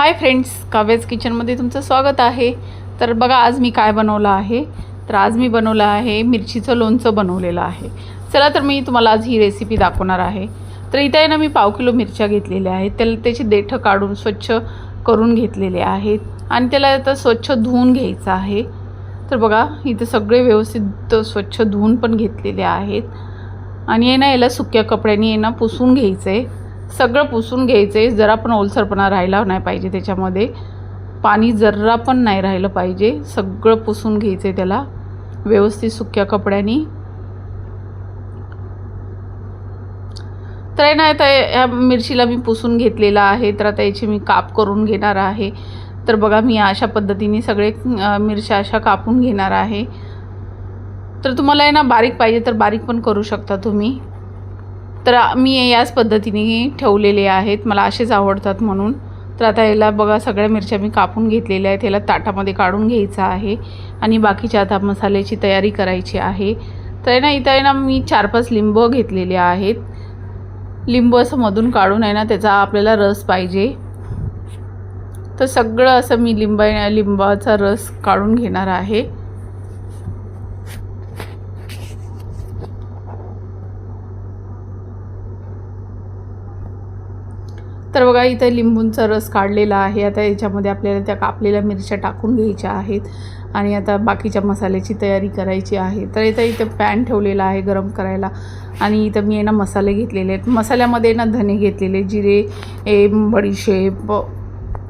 Hi friends, काव्याज किचनमध्ये तुमचं स्वागत आहे। तर बघा आज मी काय बनवलं आहे। तर आज मी बनवलं आहे मिरचीचं लोणचं बनवलेलं आहे। चला तर मी तुम्हाला आज ही रेसिपी दाखवणार आहे। तर इथे आहे ना मी पाव किलो मिरच्या घेतलेल्या आहेत, त्याची देठं काढून स्वच्छ करून घेतलेले आहेत आणि त्याला आता स्वच्छ धुवून घ्यायचं आहे। तर बघा इथे सगळे व्यवस्थित स्वच्छ धुवून पण घेतलेले आहेत आणि आहे ना याला सुक्या कपड्याने आहे ना पुसून घ्यायचं आहे। सगळं पुसून घ्यायचं आहे, जरा पण ओलसरपणा राहिला नाही पाहिजे, त्याच्यामध्ये पाणी जरा पण नाही राहिलं पाहिजे। सगळं पुसून घ्यायचं आहे त्याला व्यवस्थित सुक्या कपड्याने। तर आहे ना आता या मिरचीला मी पुसून घेतलेला आहे, तर आता याची मी काप करून घेणार आहे। तर बघा मी अशा पद्धतीने सगळे मिरच्या अशा कापून घेणार आहे। तर तुम्हाला आहे ना बारीक पाहिजे तर बारीक पण करू शकता तुम्ही। तर मी याच पद्धतीने ठेवलेले आहेत, मला असेच आवडतात म्हणून। तर आता याला बघा सगळ्या मिरच्या मी कापून घेतलेल्या आहेत, याला ताटामध्ये काढून घ्यायचं आहे आणि बाकीच्या आता मसाल्याची तयारी करायची आहे। तर आहे ना इथं आहे ना मी 4-5 लिंबू घेतलेले आहेत। लिंबू असं मधून काढून आहे ना त्याचा आपल्याला रस पाहिजे, तर सगळं असं मी लिंबाचा रस काढून घेणार आहे। तर बघा इथे लिंबूंचा रस काढलेला आहे। आता याच्यामध्ये आपल्याला त्या कापलेल्या मिरच्या टाकून घ्यायच्या आहेत आणि आता बाकीच्या मसाल्याची तयारी करायची आहे। तर इथे पॅन ठेवलेला आहे गरम करायला आणि इथं मी ना मसाले घेतलेले आहेत। मसाल्यामध्ये ना धने घेतलेले, जिरे, बडीशेप,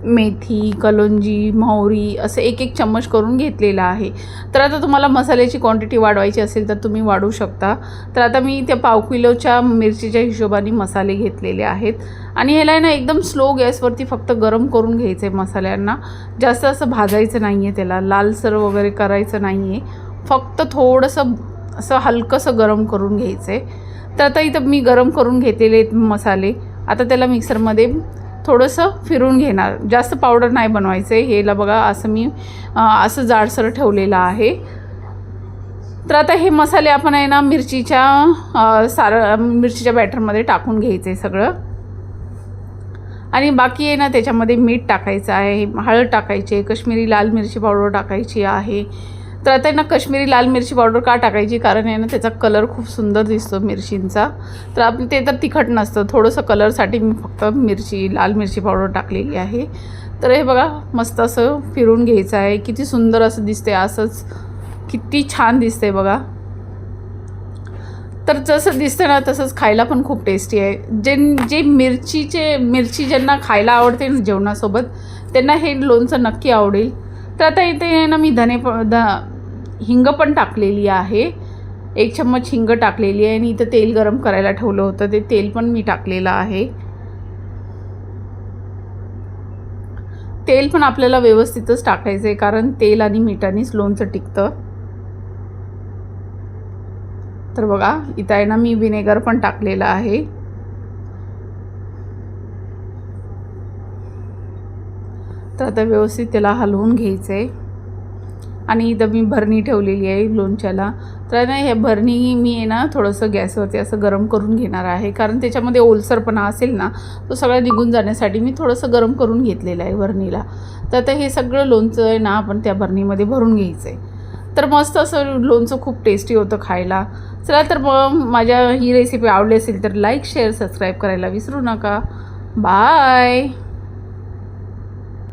मेथी, कलोंजी, मोहरी असं 1-1 चम्मच करून घेतलेला आहे। तर आता तुम्हाला मसाल्याची क्वांटिटी वाढवायची असेल तर तुम्ही वाढवू शकता। तर आता मी त्या पाव किलोच्या मिरचीच्या हिशोबाने मसाले घेतलेले आहेत आणि ह्याला ना एकदम स्लो गॅसवरती फक्त गरम करून घ्यायचं आहे। मसाल्यांना जास्त असं भाजायचं नाही आहे, त्याला लालसर वगैरे करायचं नाही आहे, फक्त थोडंसं असं हलकंसं गरम करून घ्यायचं आहे। तर आता इथं मी गरम करून घेतलेले मसाले आता त्याला मिक्सरमध्ये थोडंसं फिरून घेणार, जास्त पावडर नाही बनवायचं आहे। हेला बघा असं मी असं जाडसर ठेवलेलं आहे। तर आता हे मसाले आपण आहे ना मिरचीच्या बॅटरमध्ये टाकून घ्यायचं आहे सगळं आणि बाकी आहे ना त्याच्यामध्ये मीठ टाकायचं आहे, हळद टाकायची आहे, कश्मीरी लाल मिरची पावडर टाकायची आहे। तर आता आहे ना कश्मीरी लाल मिरची पावडर का टाकायची, कारण आहे ना त्याचा कलर खूप सुंदर दिसतो मिरचींचा। तर आपण ते तर तिखट नसतं, थोडंसं कलरसाठी मी फक्त लाल मिरची पावडर टाकलेली आहे। तर हे बघा मस्त असं फिरून घ्यायचं आहे, किती सुंदर असं दिसते, असंच किती छान दिसते बघा। तर जसं दिसतं ना तसंच खायला पण खूप टेस्टी आहे। जे मिरची ज्यांना खायला आवडते ना जेवणासोबत, त्यांना हे लोणचं नक्की आवडेल। तर आता इथे ना मी हिंग पण टाकलेली आहे, 1 चम्मच हिंग टाकलेली आहे आणि इथं तेल गरम करायला ठेवलं होतं, ते तेल पण मी टाकलेलं आहे। तेल पण आपल्याला व्यवस्थितच टाकायचं आहे, कारण तेल आणि मिठानेच लोणचं टिकतं। तर बघा इथं आहे ना मी व्हिनेगर पण टाकलेलं आहे। तर आता व्यवस्थित त्याला हलवून घ्यायचं आहे आणि इथं मी भरणी ठेवलेली आहे लोणच्याला। तर ना हे भरणी मी आहे ना थोडंसं गॅसवरती असं गरम करून घेणार आहे, कारण त्याच्यामध्ये ओलसरपणा असेल ना तो सगळा निघून जाण्यासाठी मी थोडंसं गरम करून घेतलेलं आहे भरणीला। तर आता हे सगळं लोणचं आहे ना आपण त्या भरणीमध्ये भरून घ्यायचं आहे। तर मस्त असं लोणचं खूप टेस्टी होतं खायला। चला तर मग माझ्या ही रेसिपी आवडली असेल तर लाईक, शेअर, सबस्क्राईब करायला विसरू नका। बाय।